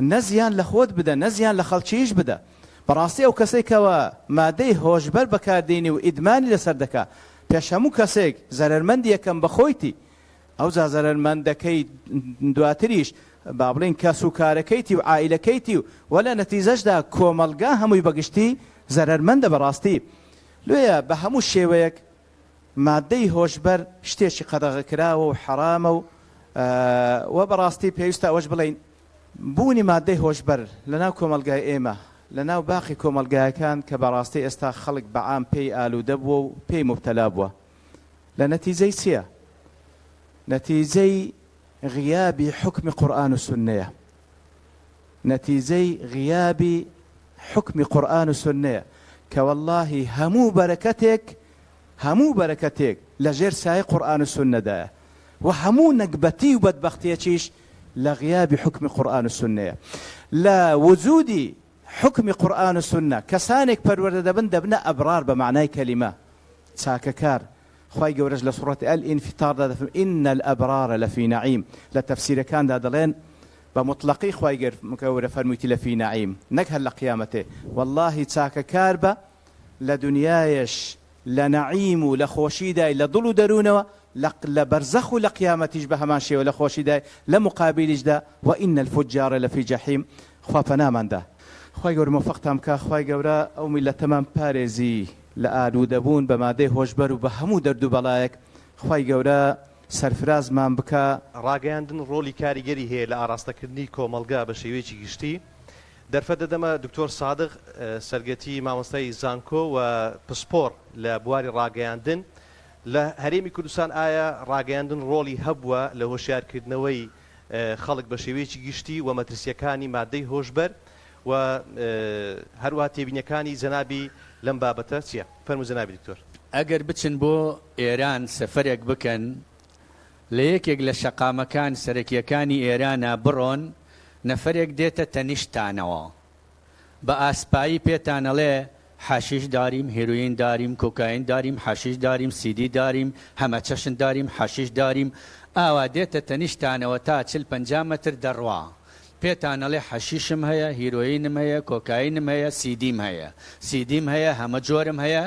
نزيان لخود بدا نزيان لخلشيش بدا براسي او كسيك ومادي هوشبر بكارديني وادماني لسردكا بيشامو كسيك زررمندي كم بخويتي او زررمندكي دواتريش بابلين كاسوكاركيتي وعائلكيتي ولا نتيجه دا كوملغا همو يبقشتي زررمند براستي لوي بهمو شيويك مادەی هۆشبەر شتێکی قەدەغەکراوە و حرامە و بەڕاستی پێویستە ئەوەش بڵین بوونی مادەی هۆشبەر لەناو کۆمەلگای ئێمە لەناو باقی کۆمەلگایەکان کە بەڕاستی ئێستا خەڵک بەعام پێی ئالوودە بووە و پێی مبتەلا بووە لە نەتیجەی چییە؟ نەتیجەی غیابی حکمی قورئان و سوننەیە نەتیجەی غیابی حکمی قورئان و سوننەیە کە وەڵڵاهی هەموو بەرەکەتێک لەژێر سایە قورئان و سوننەدایە و هەموو نەکبەتی و بەدبەختیەکیش لە غیابی حکمی قورئان و سوننەیە لە وجودی حکمی قورئان و سوننە کەسانێک پەروەردە دەبن دەبنە ئەبرار بە معنای کەلیمە چاکەکار خوای گەورەش لە سوڕەتی ئەلئینفیتاردا دەفەرمێ ئین الئەبرار لەفی نەعیم لە تەفسیرەکاندا دەڵێن بە مطلقی خوای گەورە فەرموویەتی لەفی نەعیم نەک هەر لە قیامەتێ وەڵڵاهی چاکەکار بە لە دونیایش لە نەعیم و لە خۆشیدای لە دڵ و دەروونەوە لە بەرزەخ و لە قیامەتیش بە هەمان شێوە لە خۆشیدای لە مقابلیشدا وئین الفجار لەفی جەحیم خوا پەناماندا خوای گەورە موفقتان بکە خوای گەورە ئەو میلەتەمان پارێزی لە ئالوودەبوون بە مادەی هۆشبەر و بە هەموو دەرد و بەڵایەک خوای گەورە سەرفرازمان بکە ڕاگەیاندن ڕۆلی کاریگەری هەیە لە ئاراستەکردنی کۆمەلگا بە شێوەیەکی گشتی دەرفەت دەدەمە دکتۆر سادق سەرگەتی مامۆستای زانکۆ و پسپۆر لە بواری ڕاگەیاندن لە هەرێمی کوردستان ئایا ڕاگەیاندن ڕۆلی هەبووە لە هۆشیارکردنەوەی خەڵک بە شێوەیەکی گشتی و مەترسیەکانی مادەی هۆشبەر و هەروە تێبینیەکانی جەنابی لەم بابەتە چییە؟ فەرموو جەنابی دکتۆر. ئەگەر بچن بۆ ئێران سەفەرێک بکەن لە یەکێک لە شەقامەکان سەرەکیەکانی ئێرانە بڕۆن نەفرێک دێتە تەنیشتانەوە بە ئاسپایی پێتانەڵێ حەشیش داریم هێروین داریم کۆکاین داریم حەشیش داریم سیدی داریم هەمە چەشن داریم حەشیش داریم ئاوا دێتە تەنیشتانەوە تا 40-50 مەتر دەڕوا پێتانەڵێ حەشیشم هەیە هیرۆینم هەیە کۆکاینم هەیە سیدیم هەیە هەمە جۆرم هەیە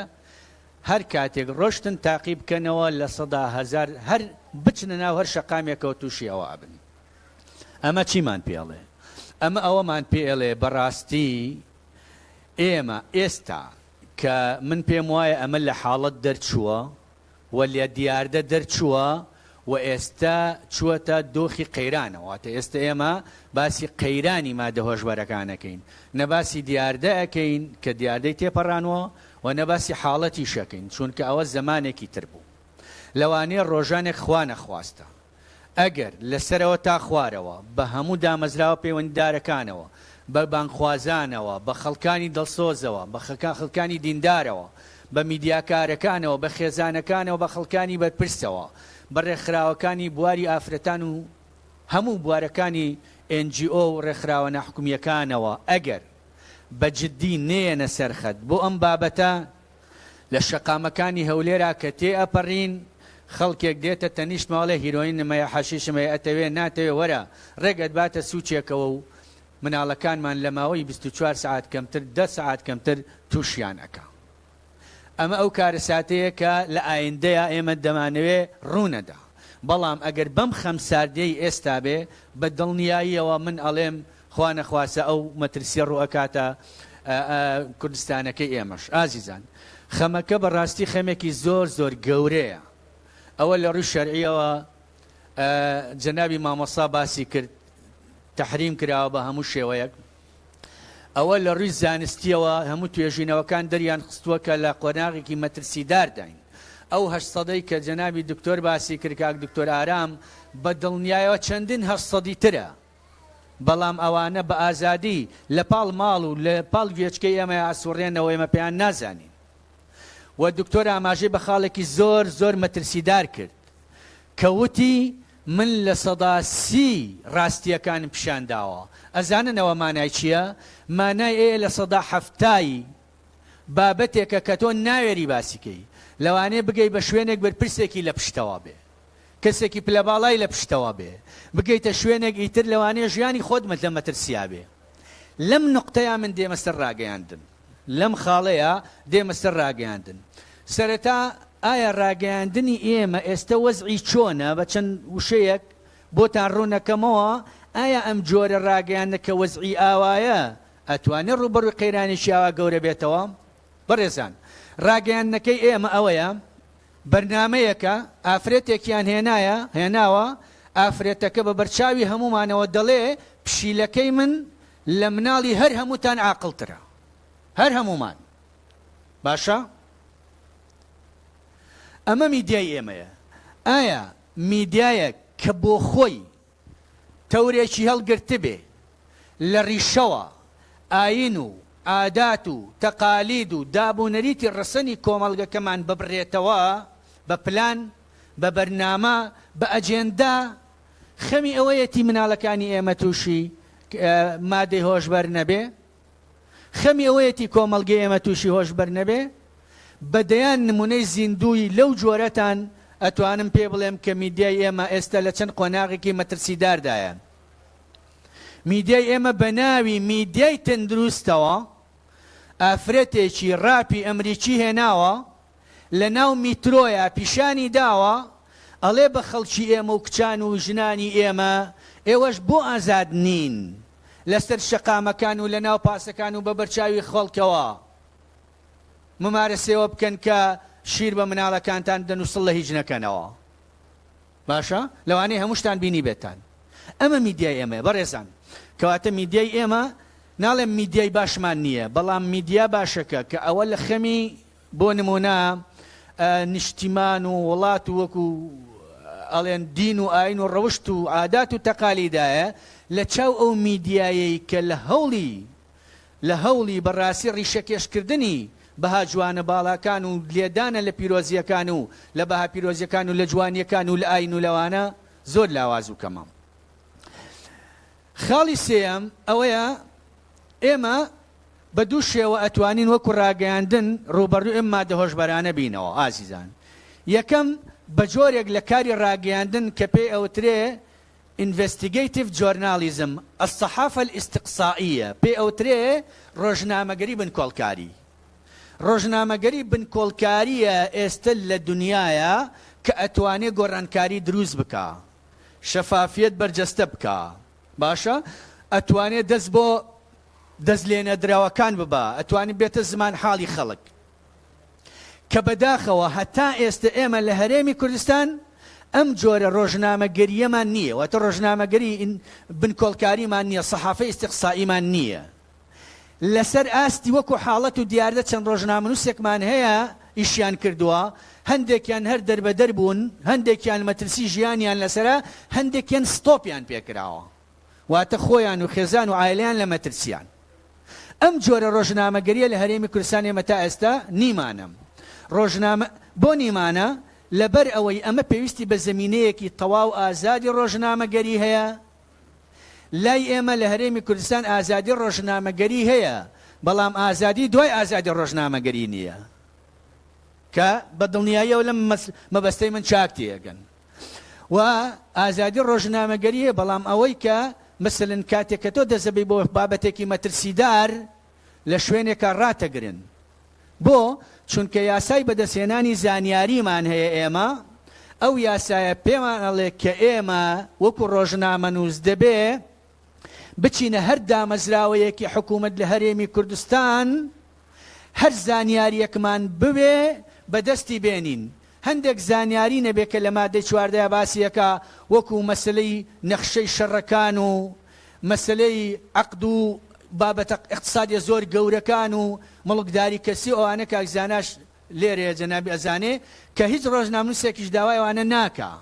هەر کاتێک ڕۆشتن تاقی بکەنەوە لە 100,000 هەر بچنە ناو هەر شەقامێکەوە تووشی ئەوە ئەبن ئەمە چیمان پێڵێ ئەمە ئەوەمان پێڵێ بەڕاستی ئێمە ئێستا کە من پێم وایە ئەمە لە حاڵەت دەرچووە و لە دیاردە دەرچووە و ئێستا چووەتە دۆخی قەیرانەوە ئێستا ئێمە باسی قەیرانی مادە هۆشبەرەکانەکەین نەباسی دیاردە ئەەکەین کە دیاردەی تێپەڕانەوە و نەباسی حاڵەتی شەکەین چونکە ئەوە زەمانێکی تر بوو لەوانەیە ڕۆژانێک خوا نەخواستە ئەگەر لەسەرەوە تا خوارەوە بە هەموو دامەزراوە پەیوەندیدارەکانەوە بە بانخوازانەوە بە خەڵکانی دڵسۆزەوە بە خەڵکانی دیندارەوە بە میدیاکارەکانەوە بە خێزانەکانەوە بە خەڵکانی بەرپرسەوە بە ڕێکخراوەکانی بواری ئافرەتان و هەموو بوارەکانی NGO و ڕێکخراوە ناحکومیەکانەوە ئەگەر بەجددی نێنە سەرخەت بۆ ئەم بابەتە لە شەقامەکانی هەولێرا کە تێئەپەڕین خەڵکێک دێتە تەنیشت ماڵێ هیرۆین نمەیە حەشیشمەیە ئەتەوێ ناتەوێ وەرە ڕێگەت باتە سوچێکەوە و مناڵەکانمان لە ماوەی 24 ساعت کەمتر 10 ساعت کەمتر تووشیان ئەکا. ئەمە ئەو کارە ساتەیە کە لە ئایندەیە ئێمە دەمانەوێ ڕوونەدا. بەڵام ئەگەر بەم خەمساردەی ئێستا بێ بە دڵنیاییەوە من ئەڵێم خوا نەخواسە ئەو مەترسیە ڕوئەکاتە کوردستانەکەی ئێمەش. ئازیزان، خەمەکە بەڕاستی خەمێکی زۆر زۆر گەورەیە. ئەوە لە ڕووی شەرعیەوە جەنابی مامۆستا باسی کرد، تەحریم کراوە بە هەموو شێوەیەک. ئەوە لە ڕووی زانستیەوە هەموو توێژینەوەکان دەریان خستووە کە لە قۆناغێکی مەترسیدار داین. ئەو 800ی کە جەنابی دکتۆر باسی کرد، کاک دکتۆر ئارام، بە دڵنیایەوە چەندین 800ی ترە. بەڵام ئەوانە بە ئازادی لە پاڵ ماڵ و لە پاڵ گوێچکەی ئێمە ئاسوڕێنەوە ئێمە پێیان نازانین. و دکتۆر ئاماژەی بە خاڵێکی زۆر زۆر مەترسیدار کرد کە وتی من لە 130 ڕاستیەکانم پیشانداوە. ئەزاننەوە مانای چییە؟ مانای ئێ لە 170 بابەتێکە کە تۆ ناوێری باسیکەی لەوانەیە بگەی بە شوێنێک بەرپرسێکی لە پشتەوە بێ، کەسێکی پلەباڵای لە پشتەوە بێ، بگەیتە شوێنێک ئیتر لەوانەیە ژیانی خۆت لە مەترسیا بێ. لەم نقطەیە من دێمە سەر ڕاگەیاندن، لەم خاڵەیە دێمە سەر ڕاگەیاندن. سەرەتا ئایا ڕاگەیاندنی ئێمە ئێستا وەزعی چۆنە؟ بە چەند وشەیەک بۆتان ڕوونەکەمەوە. ئایا ئەم جۆرە ڕاگەیاندنە کە وەزعی ئاوایە ئەتوانێت ڕوبەڕووی قەیرانێکی ئاوا گەورە بێتەوە؟ بەڕێزان، ڕاگەیاندنەکەی ئێمە ئەوەیە بەرنامەیەکە ئافرێتێکیان هێناوە، ئافرێتەکە بە بەرچاوی هەمومانەوە دەڵێ پشیلەکەی من لە مناڵی هەر هەمووتان عاقڵترە، هەر هەمومان. باشە؟ ئەمە میدیای ئێمەیە. ئایا میدیایەک کە بۆ خۆی تەورێکی هەڵگرت بێ لە ڕیشەوە ئاین و عادات و تەقالید و دابوونەریتی ڕسەنی کۆمەڵگەکەمان ببڕێتەوە بە پلان، بە بەرنامە، بە ئەجێندا، خەمی ئەوەیەتی مناڵەکانی ئێمە تووشی مادەی هۆشبەر نەبێ؟ خەمی ئەوەیەتی کۆمەڵگەی ئێمە تووشی هۆشبەر نەبێ؟ بەدەیان نمونەی زیندووی لەو جۆرەتان ئەتوانم پێ بڵێم کە میدیای ئێمە ئێستا لە چەند قۆناغێکی مەترسیداردایە. میدیای ئێمە بە ناوی میدیای تەندروستەوە ئافرەتێکی ڕاپی ئەمریکی هێناوە لە ناو میترۆیە پیشانی داوە ئەڵێ بە خەڵکی ئێمە و کچان و ژنانی ئێمە ئێوەش بۆ ئازاد نین لەسەر شەقامەکان و لە ناو پاسەکان و بە بەرچاوی خەڵکەوە ممارەسەوە بکەن کە شیر بە مناڵەکانتان دەنووسڵ لە هیچ نەکەنەوە. باشە؟ لەوانەیە هەموو شتان بینی بێتان. ئەمە میدیای ئێمە. بەڕێزان، کەواتە میدیای ئێمە ناڵێم میدیای باشمان نییە، بەڵام میدیا باشەکە کە ئەوە لە خەمی بۆ نمونە نیشتیمان و وڵات و وەکو ئەڵێن دین و ئاین و ڕەوشت و عادات و تەقالیدایە لە چاو ئەو میدیایەی کە لە هەوڵی بەڕاستی ڕیشەکێشکردنی بەها جوانە باڵاکان و لێدانە لە پیرۆزیەکان و لە بەها پیرۆزیەکان و لە جوانیەکان و لە ئاین و لەوانە زۆر لاواز و کەمە. خاڵی سێەم ئەوەیە ئێمە بە دوو شێوە ئەتوانین وەکو ڕاگەیاندن ڕوبەڕووی ئەم مادە هۆشبەرانە بینەوە. ئازیزان، یەکەم بە جۆرێک لە کاری ڕاگەیاندن کە پێی ئەوترێ investigative journalism، الصحافة الاستقصائية، پێی ئەوترێ ڕۆژنامەگەری بنکۆڵکاری. ڕۆژنامەگەری بنکۆڵکاریە ئێستا لە دنیاە کە ئەتوانێ گۆڕانکاری دروست بکە، شەفافیت بەرجەستە بکە. باشە؟ ئەتوانێت دەست بۆ دەستلێنە دراوەکان ببە، ئەتوانێت بێتە زمان حاڵی خەڵک کە بەداخەوە هەتا ئێستا ئێمە لە هەرێمی کوردستان ئەم جۆرە ڕۆژنامەگەریەمان نییە، واتە ڕۆژنامەگەری بنکۆڵکاریمان نییە، سەحافەی ئیستیقسائیمان نییە. لەسەر ئاستی وەکو حاڵەت و دیاردە چەند ڕۆژنامەنووسێکمان هەیە ئیشیان کردووە، هەندێکیان هەر دەربەدەر بوون، هەندێکیان مەترسی ژیانیان لەسەرە، هەندێکیان ستۆپیان پێکراوە، واتە خۆیان و خێزان و عایلەیان لە مەترسیان. ئەم جۆرە ڕۆژنامەگەریە لە هەرێمی کوردستان ئێمە تا ئێستا نیمانە. ڕۆژنامە بۆ نیمانە لەبەر ئەوەی ئەمە پێویستی بە زەمینەیەکی تەواو ئازادی ڕۆژنامەگەری هەیە. لای ئێمە لە هەرێمی کوردستان ئازادی ڕۆژنامەگەری هەیە، بەڵام ئازادی دوای ئازادی ڕۆژنامەگەری نییە کە بە دڵنیاییەوە لەم مەبەستەی من چاکتێگەن. و ئازادی ڕۆژنامەگەری هەیە، بەڵام ئەوەی کە مثلن کاتێک کە تۆ دەزەبی بۆ بابەتێکی مەترسیدار لە شوێنێکە ڕاتەگرن بۆ چونکە یاسای بەدەستێنانی زانیاریمان هەیە ئێمە ئەو یاسایە پێمان ئەڵێ کە ئێمە وەکو ڕۆژنامەنووس دەبێ بچینە هەر دامەزراوەیەکی حکوومەت لە هەرێمی کوردستان هەر زانیاریەکمان بوێ بەدەستی بێنین هەندێک زانیاری نەبێ کە لە مادەی 14 باسیەکە وەکو مەسلەی نەخشەی شەڕەکان و مەسلەی عەقد و بابەتە اقتصادی زۆر گەورەکان و مڵکداری کەسی ئەوانە کاک زاناش لێرەیە جەنابی ئەزانێ کە هیچ ڕۆژنامەنووسێکیش داوای ئەوانە ناکا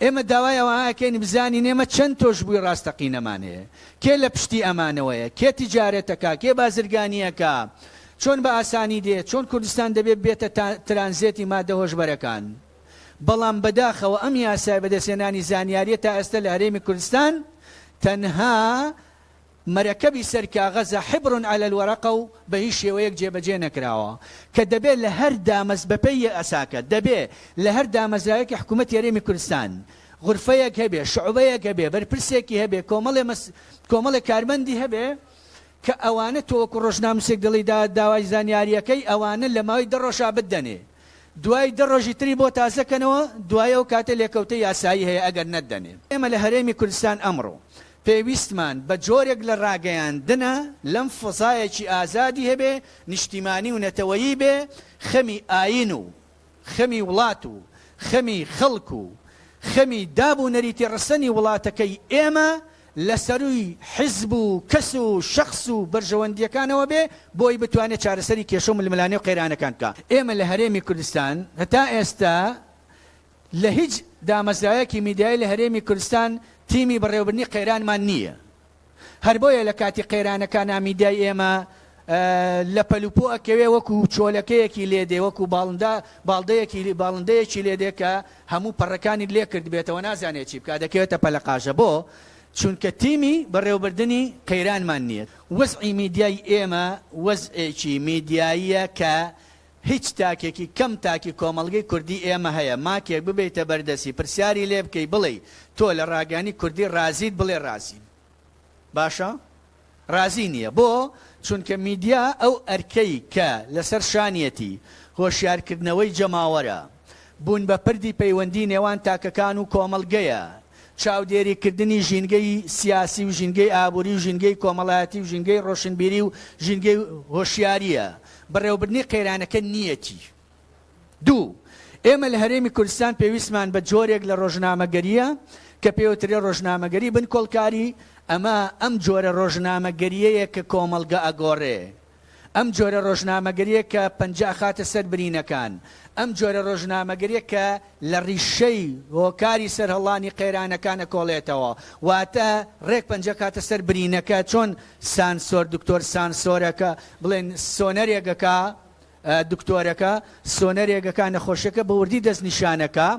ئێمە داوای ئەوانەکەین بزانین ئێمە چەند تۆش بووی ڕاستەقینەمانەیە کێ لە پشتی ئەمانەوەیە کێ تیجارەتەکە کێ بازرگانیەکە چۆن بە ئاسانی دێ چۆن کوردستان دەبێت بێتە ترانزیتی مادە هۆشبەرەکان بەڵام بەداخەوە ئەم یاسای بەدەستێنانی زانیاریە تا ئێستا لە هەرێمی کوردستان تەنها مەرەکەبی سەر کاغەزە حبر على الورقە و بە هیچ شێوەیەک جێبەجێ نەکراوە کە دەبێت لە هەر دامەز بەپەی ئەساکە دەبێت لە هەر دامەزراوەیەکی حکوومەتی هەرێمی کوردستان غورفەیەک هەبێ شعوبەیەک هەبێ بەرپرسێکی هەبێ کۆمەڵێ کارمەندی هەبێ کە ئەوانە تۆ وەکو ڕۆژنامەنووسێک دڵی داوای زانیاریەکەی ئەوانە لە ماوەی 10 ڕۆژا بدەنێ دوای 10 ڕۆژی تری بۆ تازەکەنەوە دوایەوە کاتە لێکەوتە یاسایی هەیە ئەگەر نەدەنێ ئێمە لە هەرێمی کوردستان ئەمڕۆ پێویستمان بە جۆرێک لە ڕاگەیاندنە لەم فضایەکی ئازادی هەبێ نیشتیمانی و نەتەوەیی بێ خەمی ئاین و خەمی وڵات و خەمی خەڵک و خەمی دابوونەریتی ڕسەنی وڵاتەکەی ئێمە لەسەروی حیزب و کەس و شەخص و بەرژەوەندیەکانەوە بێ بۆی بتوانێت چارەسەری کێشە و ململانێ و قەیرانەکان بکە ئێمە لە هەرێمی کوردستان هەتا ئێستا لە هیچ دامەزرایەکی میدیایی لە هەرێمی کوردستان تیمی بەڕێوەبردنی قەیرانمان نییە هەر بۆیە لە کاتی قەیرانەکان میدیای ئێمە لە پەلوپۆ ئەکەوێ وەکو چۆلەکەیەکی لێدێ وەکو باڵندەیەکی لێدێ کە هەموو پەڕەکانی لێ کرد بێتەوە نازانێت چی بکات دەکەوێتە پەلەقاژە بۆ چونکە تیمی بەڕێوەبردنی قەیرانمان نییە وەزعی میدیای ئێمە وەزعێکی میدیاییە کە هیچ تاکێکی کەم تاکی کۆمەڵگەی کوردی ئێمە هەیە ماکێک ببیتە بەردەسی پرسیاری لێ بکەی بڵێ تۆ لە ڕاگانی کوردی ڕازیت بڵێ ڕازین باشە ڕازی نییە بۆ چونکە میدیا ئەو ئەرکەی کە لەسەر شانیەتی هۆشیارکردنەوەی جەماوەرە بوون بە پردی پەیوەندی نێوان تاکەکان و کۆمەڵگەیە چاودێریکردنی ژینگەی سیاسی و ژینگەی ئابووری و ژینگەی کۆمەڵایەتی و ژینگەی ڕۆشنبیری و ژینگەی هۆشیاریە بەڕێوەبردنی قەیرانەکە نیەتی دوو ئێمە لە هەرێمی کوردستان پێویستمان بە جۆرێک لە ڕۆژنامەگەریە کە پێوترێ ڕۆژنامەگەری بن کۆڵکاری ئەمە ئەم جۆرە ڕۆژنامەگەریەیە کە کۆمەڵگە ئەگۆڕێ ئەم جۆرە ڕۆژنامەگەریە کە پەنجا خاتە سەر برینەکان ئەم جۆرە ڕۆژنامەگەریە کە لە ڕیشەی هۆکاری سەرهەڵانی قەیرانەکانە کۆڵێتەوە واتە ڕێک پەنجە کاتە سەر برینەکە چۆن سانسۆر دکتۆر سانسۆرەکە بڵێن سۆنەرێگەکە دکتۆرەکە سۆنەرێگەکە نەخۆشیەکە بە وردی دەستنیشانەکە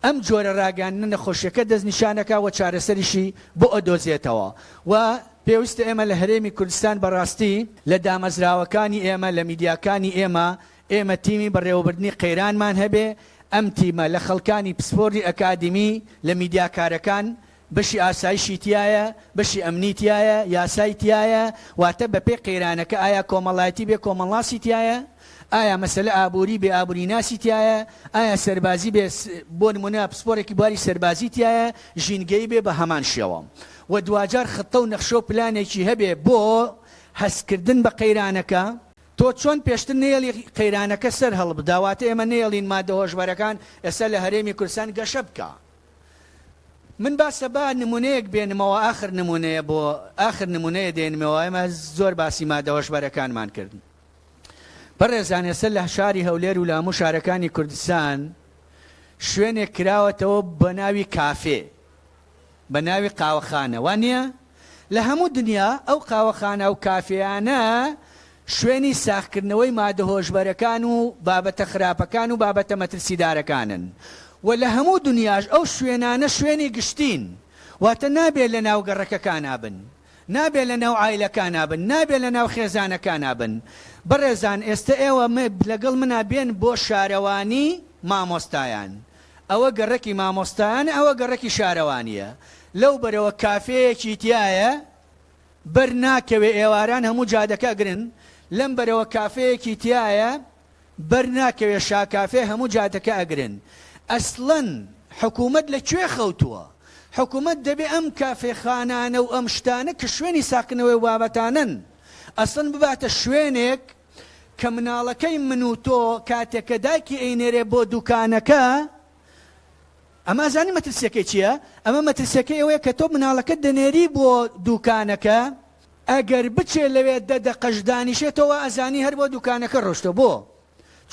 ئەم جۆرە ڕاگەاندنە نەخۆشیەکە دەستنیشانەکە و چارەسەریشی بۆ ئەدۆزێتەوە و پێویستە ئێمە لە هەرێمی کوردستان بەڕاستی لە دامەزراوەکانی ئێمە لە میدیاکانی ئێمە تیمی بەڕێوەبردنی قەیرانمان هەبێ ئەم تیمە لە خەڵکانی پسپۆری ئەکادمی لە میدیاکارەکان بەشی ئاسایشی تایە بەشی ئەمنی تایە یاسای تایە واتە بەپێ قەیرانەکە ئایا کۆمەڵایەتی بێ کۆمەڵاسی تایە ئایا مەسەلە ئابووری بێ ئابووری ناسی تایە ئایا سەربازی بێ بۆ نمونە پسپۆرێکی بواری سەربازی تایە ژینگەی بێ بە هەمان شێوە و دوجار خطە و نەخشە و پلانێکی هەبێ بۆ هەستکردن بە قەیرانەکە تۆ چۆن پێشتر نێڵی قەیرانەکە سەر هەڵبداواتە ئێمە نێڵین مادە هۆشبەرەکان ئێستا لە هەرێمی کوردستان گەشە بکە من باسە با نمونەیەک بێنمەوە آخر نمونەیە بۆ آخر نمونەیە دێنمەوە ئێمە زۆر باسی مادە هۆشبەرەکانمان کردن بەڕێزان ئێستا لە شاری هەولێر و لە هەموو شارەکانی کوردستان شوێنێک کراوەتەوە بە ناوی کافێ بە ناوی قاوەخانە وانە لە هەموو دنیا ئەو قاوەخانە و کافێیانە شوێنی ساختکردنەوەی مادە هۆشبەرەکان و بابەتە خراپەکان و بابەتە مەترسیدارەکانن و لە هەموو دنیاش ئەو شوێنانە شوێنی گشتین واتە نابێت لە ناو گەڕەکەکان نابن نابێت لە ناو عایلەکان نابن نابێت لە ناو خێزانەکان نابن بەڕێزان ئێستا ئێوە لەگەڵ منە بێن بۆ شارەوانی مامۆستایان ئەوە گەڕەکی مامۆستایان ئەوە گەڕەکی شارەوانیە لەو بەرەوە کافەیەکی تایە بەر ناکەوێ ئێواران هەموو جادەکە ئەگرن لەم بەرەوە کافەیەکی تایە بەر ناکەوێ شاکافێ هەموو جادەکە ئەگرن ئەسڵەن حکوومەت لەکوێ خەوتووە حکوومەت دەبێ ئەم کافێخانانە و ئەم شتانە کە شوێنی ساکنەوەی بابەتانن ئەسڵەن بباتە شوێنێک کە مناڵەکەی من و تۆ کاتێکە دایکی ئەینێرێ بۆ دوکانەکە ئەمە زانی مەترسیەکەی چییە؟ ئەمە مەترسیەکەی ئەوەیە کە تۆ مناڵەکەت دەنێری بۆ دوکانەکە ئەگەر بچێ لەوێ دەقەش دانیشێتەوە ئەزانی هەر بۆ دوکانەکە ڕۆشتە بۆ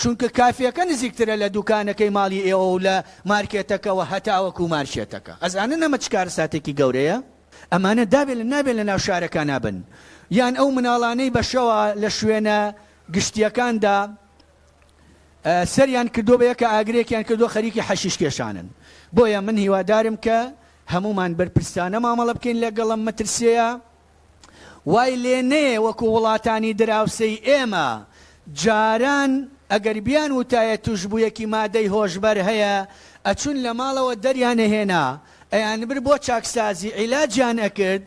چونکە کافیەکە نزیکترە لە دوکانەکەی ماڵی ئێوە و لە مارکێتەکەەوە هەتاوەکو مارشێتەکە ئەزانن ئەمە چ کارەساتێکی گەورەیە ئەمانە دابێت نابێت لە ناو شارەکان نابن یان ئەو مناڵانەی بەشەوە لە شوێنە گشتیەکاندا سەریان کردو بە یەکە ئاگرێکیان کردو خەریکی حەشیش کێشانن بۆیە من هیوادارم کە هەمومان بەرپرسانە مامەڵە بکەین لەگەڵم مەترسیەیە وای لێ نەیە وەکو وڵاتانی دراوسەی ئێمە جاران ئەگەر بیان وتایە توشببوویەکی مادەی هۆشبەر هەیە ئەچون لە ماڵەوە دەریانە هێنا ئەیان بر بۆ چاکسازی عیلاجیان ئەکرد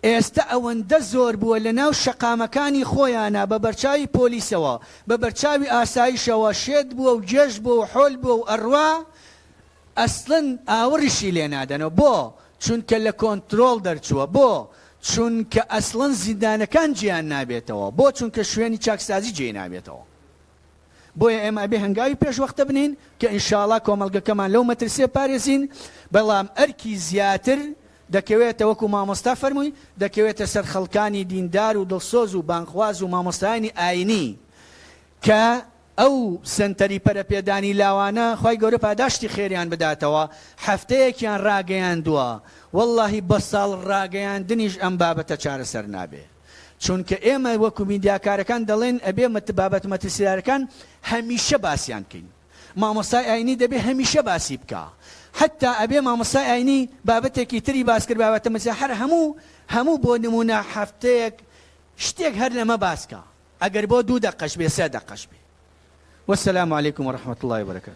ئێستا ئەوەندە زۆر بووە لە ناو شەقامەکانی خۆیانە بە بەرچاوی پۆلیسەوە بە بەرچاوی ئاسایشەوە شێت بووە و جێش بووە و حۆل بووە و ئەڕوا ئەسڵن ئاوەڕیشی لێ نادەنەوە بۆ چونکە لە کۆنتترۆڵ دەرچووە بۆ چونکە ئەسڵەن زیندانەکان گیان نابێتەوە بۆ چونکە شوێنی چاکسازی جێ نابێتەوە بۆیە ئێمە بێ هەنگاوی پێشوەختە بنین کە ئینشاڵڵا کۆمەڵگەکەمان لەو مەترسیە پارێزین بەڵام ئەرکی زیاتر دەکەوێتە وەکو مامۆستا فەرمووی دەکەوێتە سەر خەڵکانی دیندار و دڵسۆز و بانخواز و مامۆستایانی ئاینی کە ئەو سنتەری پەرەپێدانی لاوانە خی گەورە پاداشتی خێریان بداتەوە هەفتەیەکیان ڕاگەیاندووە وەڵڵاهی بە ساڵ ڕاگەیاندنیش ئەم بابەتە چارەسەر نابێ چونکە ئێمە وەکو میدیاکارەکان دەڵێن ئەبێ بابەت مەترسیدارەکان هەمیشە باسییان بکەین مامۆستای ئاینی دەبێ هەمیشە باسی بکە حتا ئەبێ مامۆستای ئاینی بابەتێکی تری باس کرد بابەتە مەسیح هەر هەموو بۆ نمونە هەفتەیەک شتێک هەر لەمە باسکە ئەگەر بۆ 2 دقەش بێ 3 دقەش بێ والسلام عليكم ورحمة الله وبركاته